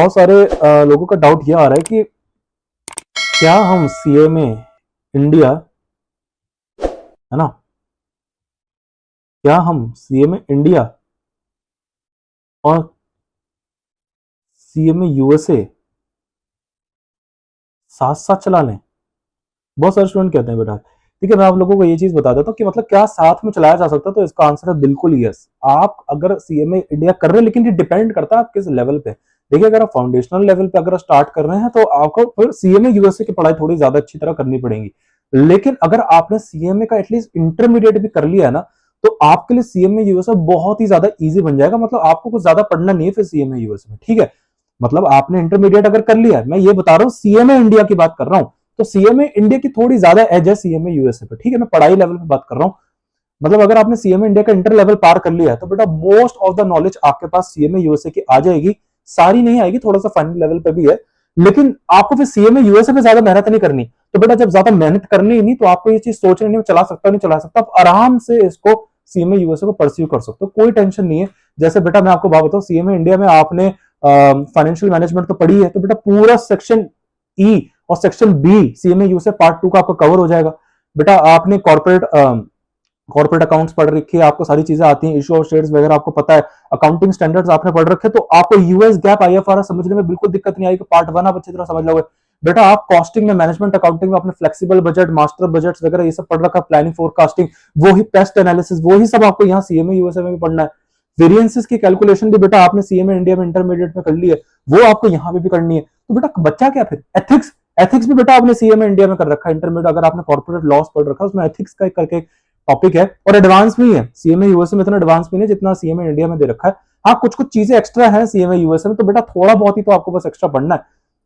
बहुत सारे लोगों का डाउट ये आ रहा है कि क्या हम सीएमए इंडिया, है ना, क्या हम सीएमए इंडिया और सीएमए यूएसए साथ साथ चला लें? बहुत सारे स्टूडेंट कहते हैं बेटा। ठीक है, मैं आप लोगों को ये चीज बता देता हूँ कि मतलब क्या साथ में चलाया जा सकता है, तो इसका आंसर है बिल्कुल यस। आप अगर सीएमए इंडिया कर रहे हैं, लेकिन ये डिपेंड करता है आप किस लेवल पे। देखिए, अगर आप फाउंडेशनल लेवल पे अगर स्टार्ट कर रहे हैं तो आपको फिर सीएमए यूएसए की पढ़ाई थोड़ी ज्यादा अच्छी तरह करनी पड़ेगी। लेकिन अगर आपने सीएमए का एटलीस्ट इंटरमीडिएट भी कर लिया है ना, तो आपके लिए सीएमए यूएसए बहुत ही ज्यादा ईजी बन जाएगा। मतलब आपको कुछ ज्यादा पढ़ना नहीं है फिर सीएमए यूएसए में। ठीक है, मतलब आपने इंटरमीडिएट अगर कर लिया है, मैं ये बता रहा हूँ, सीएमए इंडिया की बात कर रहा हूँ, तो सीएमए इंडिया की थोड़ी ज्यादा एज है सीएमए यूएसए पे। ठीक है, मैं पढ़ाई लेवल पे बात कर रहा हूँ। मतलब अगर आपने सीएमए इंडिया का इंटर लेवल पार कर लिया है, तो बेटा मोस्ट ऑफ द नॉलेज आपके पास सीएमए यूएसए की आ जाएगी। सारी नहीं आएगी, थोड़ा सा फाइनल लेवल पे भी है, लेकिन आपको फिर सीएमए यूएसए पे ज्यादा मेहनत नहीं करनी। तो बेटा जब ज्यादा मेहनत करनी ही नहीं, तो आपको ये चीज सोचने नहीं, चला सकता नहीं चला सकता, आप आराम से इसको सीएमए यूएसए को परस्यू कर सकते हो, कोई टेंशन नहीं है। जैसे बेटा मैं आपको बात बताऊं, सीएमए इंडिया में आपने फाइनेंशियल मैनेजमेंट तो पढ़ी है, तो बेटा पूरा सेक्शन ई और section B CMA USA part 2 का आपका कवर हो जाएगा। बेटा आपने कॉर्पोरेट अकाउंट्स पढ़ रखी है, आपको सारी चीजें आती हैं, इशू ऑफ शेयर्स वगैरह आपको पता है, अकाउंटिंग स्टैंडर्ड्स आपने पढ़ रखे, तो आपको यूएस गैप आईएफआरएस समझने में बिल्कुल दिक्कत नहीं आएगी। पार्ट 1 आप अच्छी तरह समझ लोगे। बेटा आप कॉस्टिंग में, मैनेजमेंट अकाउंटिंग में आपने फ्लेक्सिबल बजट, मास्टर बजट वगैरह ये सब पढ़ रखा, प्लानिंग फोरकास्टिंग, वो ही पेस्ट एनालिसिस, वो ही सब आपको यहाँ सीएमए यूएसए में भी पढ़ना है। वेरिएंसेस की कैलकुलेशन भी बेटा आपने सीएमए इंडिया में इंटरमीडिएट में कर ली है, वो आपको यहाँ पे भी करनी है। तो बेटा बच्चा क्या फिर, एथिक्स, एथिक्स भी बेटा आपने सीएमए इंडिया में कर रखा है इंटरमीडिएट। अगर आपने कॉर्पोरेट लॉस पढ़ रखा है, उसमें एथिक्स का करके टॉपिक है, और एडवांस भी है। सीएमए यूएसए में इतना एडवांस भी नहीं जितना सीएमए इंडिया में दे रखा है। हाँ, कुछ कुछ चीजें एक्स्ट्रा है सीएमए यूएसए में, तो बेटा थोड़ा बहुत ही तो आपको बस एक्स्ट्रा पढ़ना है।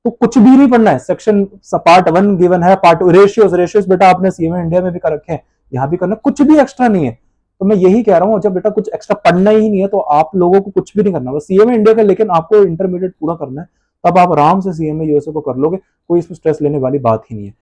तो कुछ भी नहीं पढ़ना है, सेक्शन पार्ट 1 गिवन है, पार्ट रेशियोज, रेशियोज बेटा आपने सीएमए इंडिया में भी कर रखे हैं, यहाँ भी करना, कुछ भी एक्स्ट्रा नहीं है। तो मैं यही कह रहा हूँ, जब बेटा कुछ एक्स्ट्रा पढ़ना ही नहीं है, तो आप लोगों को कुछ भी नहीं करना, बस सीएमए इंडिया का, लेकिन आपको इंटरमीडिएट पूरा करना है, तब आप आराम से सीएमए यूएसए को कर लोगे, कोई इसमें स्ट्रेस लेने वाली बात ही नहीं है।